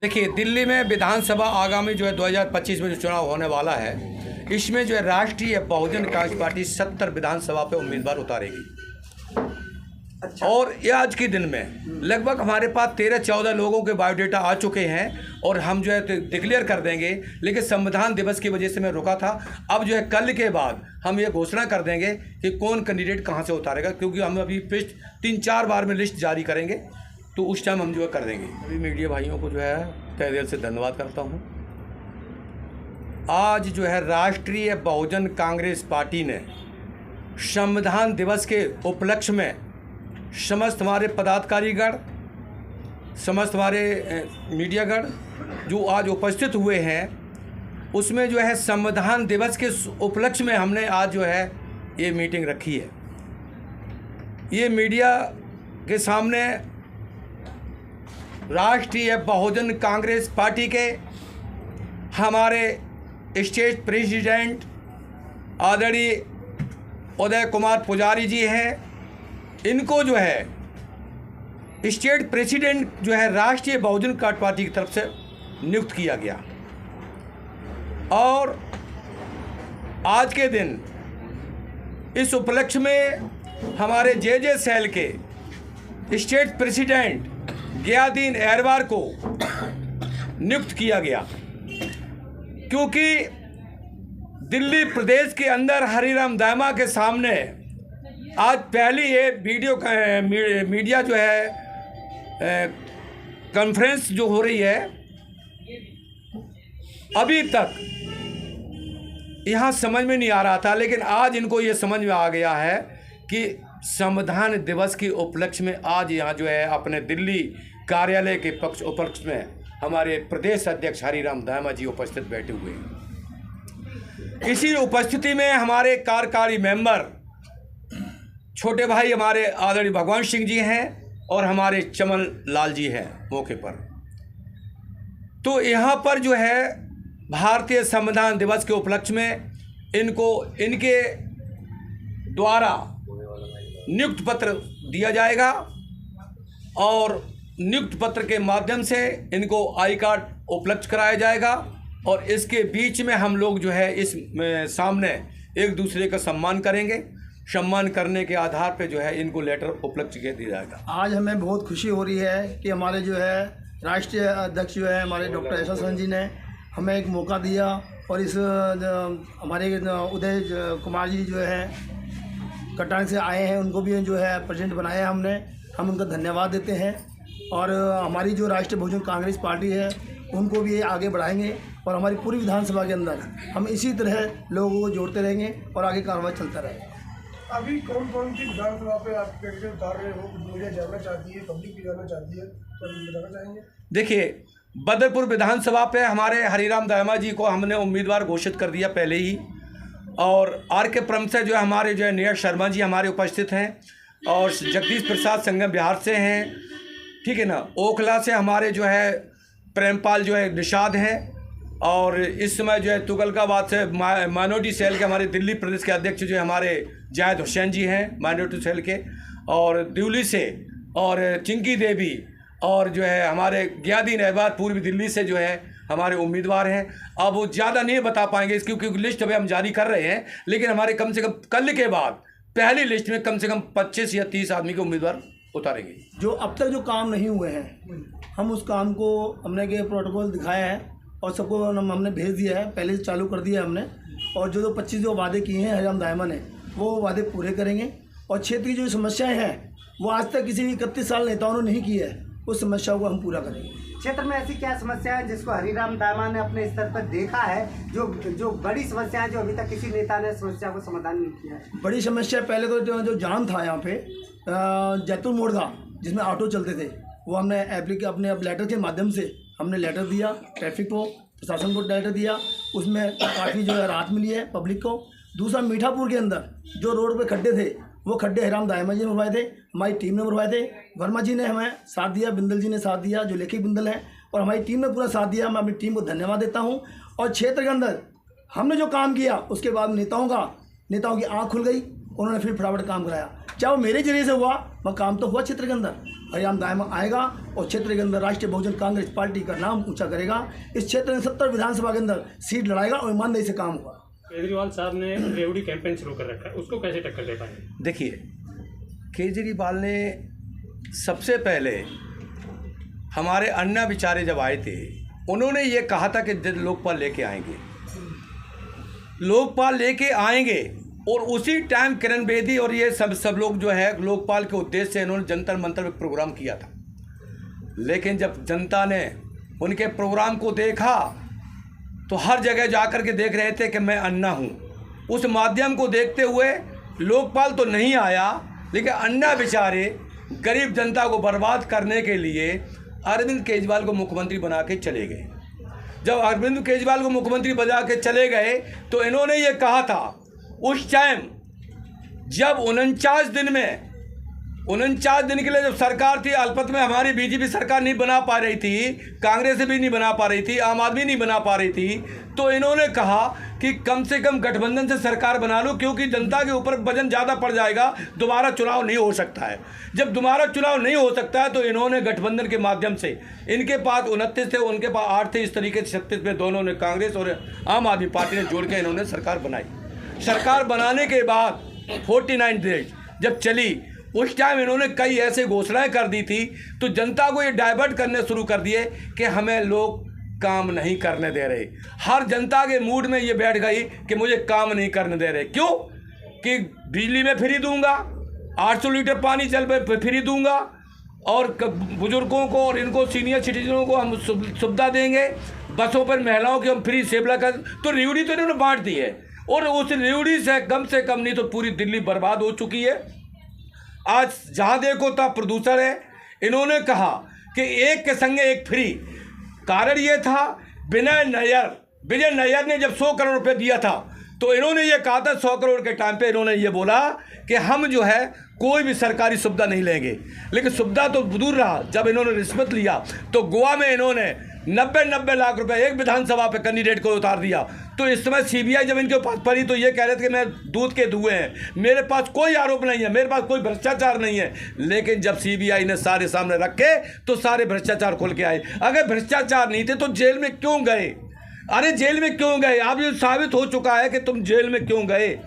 देखिए, दिल्ली में विधानसभा आगामी जो है 2025 में जो चुनाव होने वाला है, इसमें जो है राष्ट्रीय बहुजन कांग्रेस पार्टी 70 विधानसभा पे उम्मीदवार उतारेगी। अच्छा। और ये आज के दिन में लगभग हमारे पास 13-14 लोगों के बायोडेटा आ चुके हैं और हम जो है डिक्लेयर कर देंगे। लेकिन संविधान दिवस की वजह से मैं रुका था। अब जो है कल के बाद हम ये घोषणा कर देंगे कि कौन कैंडिडेट कहाँ से उतारेगा, क्योंकि हम अभी 3-4 बार में लिस्ट जारी करेंगे, तो उस टाइम हम जो है कर देंगे। अभी मीडिया भाइयों को जो है तहे दिल से धन्यवाद करता हूँ। आज जो है राष्ट्रीय बहुजन कांग्रेस पार्टी ने संविधान दिवस के उपलक्ष्य में समस्त हमारे पदाधिकारीगण, समस्त हमारे मीडियागण जो आज उपस्थित हुए हैं, उसमें जो है संविधान दिवस के उपलक्ष्य में हमने आज जो है ये मीटिंग रखी है। ये मीडिया के सामने राष्ट्रीय बहुजन कांग्रेस पार्टी के हमारे स्टेट प्रेसिडेंट आदरणीय उदय कुमार पुजारी जी हैं। इनको जो है स्टेट प्रेसिडेंट जो है राष्ट्रीय बहुजन कांग्रेस पार्टी की तरफ से नियुक्त किया गया। और आज के दिन इस उपलक्ष्य में हमारे जे सेल के स्टेट प्रेसिडेंट गयादीन एरवार को नियुक्त किया गया, क्योंकि दिल्ली प्रदेश के अंदर हरिराम दामा के सामने आज पहली ये मीडिया जो है कॉन्फ्रेंस जो हो रही है, अभी तक यहाँ समझ में नहीं आ रहा था, लेकिन आज इनको ये समझ में आ गया है कि संविधान दिवस के उपलक्ष्य में आज यहाँ जो है अपने दिल्ली कार्यालय के उपलक्ष्य में हमारे प्रदेश अध्यक्ष हरिराम दामा जी उपस्थित बैठे हुए हैं। इसी उपस्थिति में हमारे कार्यकारी मेंबर छोटे भाई हमारे आदरणीय भगवान सिंह जी हैं और हमारे चमन लाल जी हैं मौके पर। तो यहाँ पर जो है भारतीय संविधान दिवस के उपलक्ष्य में इनको इनके द्वारा नियुक्त पत्र दिया जाएगा और नियुक्त पत्र के माध्यम से इनको आई कार्ड उपलब्ध कराया जाएगा। और इसके बीच में हम लोग जो है इस सामने एक दूसरे का सम्मान करेंगे। सम्मान करने के आधार पे जो है इनको लेटर उपलब्ध दिया जाएगा। आज हमें बहुत खुशी हो रही है कि हमारे जो है राष्ट्रीय अध्यक्ष जो है हमारे डॉक्टर यशवंत जी ने हमें एक मौका दिया और इस हमारे उदय कुमार जी जो है कटान से आए हैं, उनको भी जो है प्रेसिडेंट बनाया हमने। हम उनका धन्यवाद देते हैं और हमारी जो राष्ट्रीय बहुजन कांग्रेस पार्टी है उनको भी आगे बढ़ाएंगे और हमारी पूरी विधानसभा के अंदर हम इसी तरह लोगों को जोड़ते रहेंगे और आगे कार्रवाई चलता रहेगा। अभी कौन कौन सी विधानसभा पे आप कैंडिडेट उतार रहे हो, मीडिया जानना चाहती है, पब्लिक भी जानना चाहती है, तो बताना चाहेंगे? देखिए, बदरपुर विधानसभा पे हमारे हरिराम दामा जी को हमने उम्मीदवार घोषित कर दिया पहले ही। और आर के क्रम से जो है हमारे जो है नीरज शर्मा जी हमारे उपस्थित हैं और जगदीश प्रसाद संगम बिहार से हैं, ठीक है ना। ओखला से हमारे जो है प्रेमपाल जो है निषाद हैं और इस समय जो है तुगलकाबाद से माइनॉरिटी सेल के हमारे दिल्ली प्रदेश के अध्यक्ष जो है हमारे जायद हुसैन जी हैं माइनॉरिटी सेल के, और दिल्ली से और चिंकी देवी और जो है हमारे गयादीन एरवार पूर्वी दिल्ली से जो है हमारे उम्मीदवार हैं। अब वो ज़्यादा नहीं बता पाएंगे क्योंकि लिस्ट अभी हम जारी कर रहे हैं, लेकिन हमारे कम से कम कल के बाद पहली लिस्ट में कम से कम 25 या 30 आदमी के उम्मीदवार उतारेंगे। जो अब तक जो काम नहीं हुए हैं हम उस काम को हमने के प्रोटोकॉल दिखाया है और सबको हमने भेज दिया है, पहले से चालू कर दिया है हमने। और जो 25 जो वादे किए हैं हरिराम दामा ने वो वादे पूरे करेंगे। और क्षेत्र की जो समस्याएं हैं वो आज तक किसी 31 साल नेताओं ने नहीं की है, उस समस्याओं को हम पूरा करेंगे। क्षेत्र में ऐसी क्या समस्या है जिसको हरिराम दामा ने अपने स्तर पर देखा है, जो बड़ी समस्या है जो अभी तक किसी नेता ने समस्या को समाधान नहीं किया है? बड़ी समस्या पहले तो जो जाम था यहाँ पे जैतून मोड़ था जिसमें ऑटो चलते थे, वो हमने अपने लेटर के माध्यम से हमने लेटर दिया ट्रैफिक को, प्रशासन को लेटर दिया, उसमें काफ़ी जो है राहत मिली है पब्लिक को। दूसरा, मीठापुर के अंदर जो रोड पे खड्डे थे वो खड्डे हरिराम दामा जी ने भरवाए थे, हमारी टीम ने भरवाए थे। वर्मा जी ने हमें साथ दिया, बिंदल जी ने साथ दिया जो लेखी बिंदल हैं, और हमारी टीम ने पूरा साथ दिया। मैं अपनी टीम को धन्यवाद देता हूँ। और क्षेत्र के अंदर हमने जो काम किया उसके बाद नेताओं की आँख खुल गई उन्होंने फिर फटाफट काम कराया। चाहे वो मेरे जरिए से हुआ, वह काम तो हुआ क्षेत्र के अंदर। हरिराम दायमा आएगा और क्षेत्र के अंदर राष्ट्रीय बहुजन कांग्रेस पार्टी का नाम ऊंचा करेगा। इस क्षेत्र में 70 विधानसभा के अंदर सीट लड़ाएगा और ईमानदारी से काम होगा। केजरीवाल साहब ने रेवड़ी कैंपेन शुरू कर रखा है, उसको कैसे टक्कर दे पाएंगे? देखिए, केजरीवाल ने सबसे पहले हमारे अन्ना बेचारे जब आए थे, उन्होंने ये कहा था कि लोकपाल लेके आएंगे, लोकपाल लेके आएंगे। और उसी टाइम किरण बेदी और ये सब लोग जो है लोकपाल के उद्देश्य से इन्होंने जंतर मंतर में प्रोग्राम किया था। लेकिन जब जनता ने उनके प्रोग्राम को देखा तो हर जगह जाकर के देख रहे थे कि मैं अन्ना हूँ। उस माध्यम को देखते हुए लोकपाल तो नहीं आया, लेकिन अन्ना बेचारे गरीब जनता को बर्बाद करने के लिए अरविंद केजरीवाल को मुख्यमंत्री बना के चले गए। जब अरविंद केजरीवाल को मुख्यमंत्री बना के चले गए तो इन्होंने ये कहा था उस टाइम, जब 49 दिन के लिए जब सरकार थी अल्पत में, हमारी बीजेपी सरकार नहीं बना पा रही थी, कांग्रेस भी नहीं बना पा रही थी, आम आदमी नहीं बना पा रही थी, तो इन्होंने कहा कि कम से कम गठबंधन से सरकार बना लो, क्योंकि जनता के ऊपर वजन ज़्यादा पड़ जाएगा, दोबारा चुनाव नहीं हो सकता है। जब दोबारा चुनाव नहीं हो सकता है तो इन्होंने गठबंधन के माध्यम से, इनके पास 29 थे, उनके पास 8 थे, इस तरीके से 36 में दोनों ने कांग्रेस और आम आदमी पार्टी ने जोड़ के इन्होंने सरकार बनाई। सरकार बनाने के बाद 49 डेज जब चली, उस टाइम इन्होंने कई ऐसे घोषणाएं कर दी थी, तो जनता को ये डाइवर्ट करने शुरू कर दिए कि हमें लोग काम नहीं करने दे रहे। हर जनता के मूड में ये बैठ गई कि मुझे काम नहीं करने दे रहे। क्यों? कि बिजली में फ्री दूंगा, 800 लीटर पानी जल पे फ्री दूंगा, और बुजुर्गों को और इनको सीनियर सिटीजनों को हम सुविधा देंगे, बसों पर महिलाओं की हम फ्री सेवा कर। तो रेवड़ी तो इन्होंने बांट दी है, और उस रेवड़ी से कम नहीं तो पूरी दिल्ली बर्बाद हो चुकी है। आज जहाँ देखो तब प्रदूषण है। इन्होंने कहा कि एक के संगे एक फ्री। कारण ये था, विजय नायर ने जब 100 करोड़ रुपए दिया था तो इन्होंने ये कहा था 100 करोड़ के टाइम पे इन्होंने ये बोला कि हम जो है कोई भी सरकारी सुविधा नहीं लेंगे। लेकिन सुविधा तो दूर रहा, जब इन्होंने रिश्वत लिया तो गोवा में इन्होंने 90 लाख रुपए एक विधानसभा पे कैंडिडेट को उतार दिया। तो इस समय सीबीआई जब इनके पास पड़ी तो ये कह रहे थे कि मैं दूध के धुएं हैं, मेरे पास कोई आरोप नहीं है, मेरे पास कोई भ्रष्टाचार नहीं है। लेकिन जब सीबीआई ने सारे सामने रखे तो सारे भ्रष्टाचार खुल के आए। अगर भ्रष्टाचार नहीं थे तो जेल में क्यों गए? अरे जेल में क्यों गए? अब ये साबित हो चुका है कि तुम जेल में क्यों गए।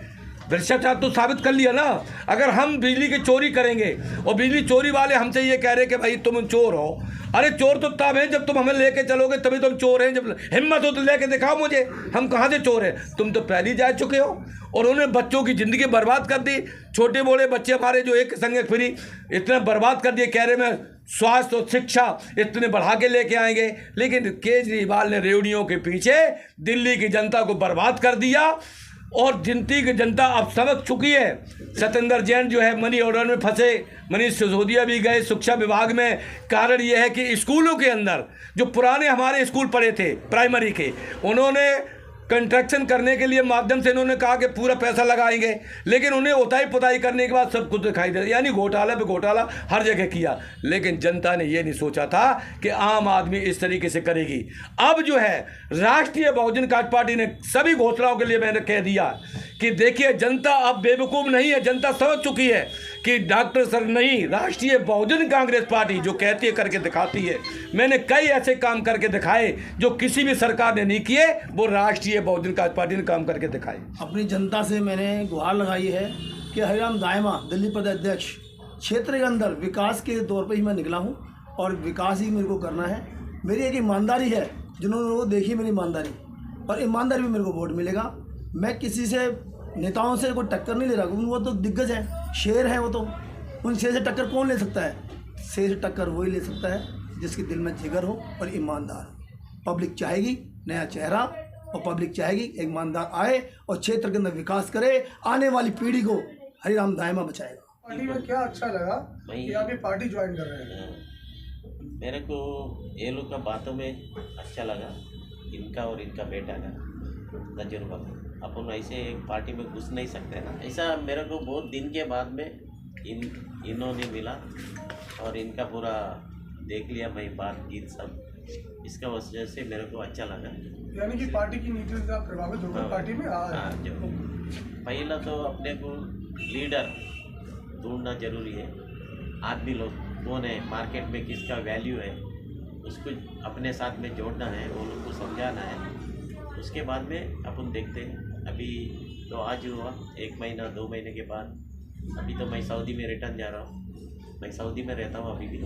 भ्रष्टाचार तो साबित कर लिया ना। अगर हम बिजली की चोरी करेंगे और बिजली चोरी वाले हमसे ये कह रहे कि भाई तुम चोर हो, अरे चोर तो तब है जब तुम हमें लेके चलोगे, तभी तुम चोर हैं। जब हिम्मत हो तो लेके दिखाओ मुझे, हम कहाँ से चोर हैं? तुम तो पहले जा चुके हो। और उन्होंने बच्चों की ज़िंदगी बर्बाद कर दी। छोटे बड़े बच्चे हमारे जो एक संग फ्री इतने बर्बाद कर दिए, कह रहे मैं स्वास्थ्य और शिक्षा इतने बढ़ा के लेके आएंगे। लेकिन केजरीवाल ने रेवड़ियों के पीछे दिल्ली की जनता को बर्बाद कर दिया। और जिनती की जनता अब समझ चुकी है। सत्येंद्र जैन जो है मनी ऑर्डर में फंसे, मनीष सिसोदिया भी गए शिक्षा विभाग में। कारण ये है कि स्कूलों के अंदर जो पुराने हमारे स्कूल पढ़े थे प्राइमरी के, उन्होंने कंस्ट्रक्शन करने के लिए माध्यम से इन्होंने कहा कि पूरा पैसा लगाएंगे, लेकिन उन्हें उताई पुताई करने के बाद सब कुछ दिखाई दे, यानी घोटाला पे घोटाला हर जगह किया। लेकिन जनता ने ये नहीं सोचा था कि आम आदमी इस तरीके से करेगी। अब जो है राष्ट्रीय बहुजन पार्टी ने सभी घोषणाओं के लिए मैंने कह दिया कि देखिए जनता अब बेवकूफ़ नहीं है, जनता समझ चुकी है कि डॉक्टर सर नहीं, राष्ट्रीय बहुजन कांग्रेस पार्टी जो कहती है करके दिखाती है। मैंने कई ऐसे काम करके दिखाए जो किसी भी सरकार ने नहीं किए, वो राष्ट्रीय बहुजन कांग्रेस पार्टी ने काम करके दिखाए। अपनी जनता से मैंने गुहार लगाई है कि हरिराम दायमा दिल्ली प्रदेश अध्यक्ष, क्षेत्र के अंदर विकास के तौर पर ही मैं निकला हूँ और विकास ही मेरे को करना है। मेरी एक ईमानदारी है, जिन्होंने वो देखी मेरी ईमानदारी, और ईमानदारी में मेरे को वोट मिलेगा। मैं किसी से नेताओं से कोई टक्कर नहीं ले रहा, वो तो दिग्गज हैं, शेर हैं वो तो। उन शेर से टक्कर कौन ले सकता है? शेर से टक्कर वही ले सकता है जिसके दिल में जिगर हो और ईमानदार हो। पब्लिक चाहेगी नया चेहरा, और पब्लिक चाहेगी एक ईमानदार आए और क्षेत्र के अंदर विकास करे, आने वाली पीढ़ी को हरिराम दायमा बचाएगा। पार्टी में क्या अच्छा लगा कि आप ये पार्टी ज्वाइन कर रहे हैं? मेरे को ये लोग का बातों में अच्छा लगा, इनका और इनका बेटा का तजुर्बा। अपन ऐसे एक पार्टी में घुस नहीं सकते ना, ऐसा मेरे को बहुत दिन के बाद में इन्होंने मिला और इनका पूरा देख लिया मैं, बातचीत सब इसका वजह से मेरे को अच्छा लगा। यानी कि पार्टी की नीति से आप प्रभावित होकर पार्टी में आ हाँ, जो पहला तो अपने को लीडर ढूंढना जरूरी है। आदमी लोग कौन है, मार्केट में किसका वैल्यू है, उसको अपने साथ में जोड़ना है, वो लोग को समझाना है। उसके बाद में अपन देखते हैं। अभी तो आज हुआ 1 महीना 2 महीने के बाद। अभी तो मैं सऊदी में रिटर्न जा रहा हूँ। मैं सऊदी में रहता हूँ अभी भी।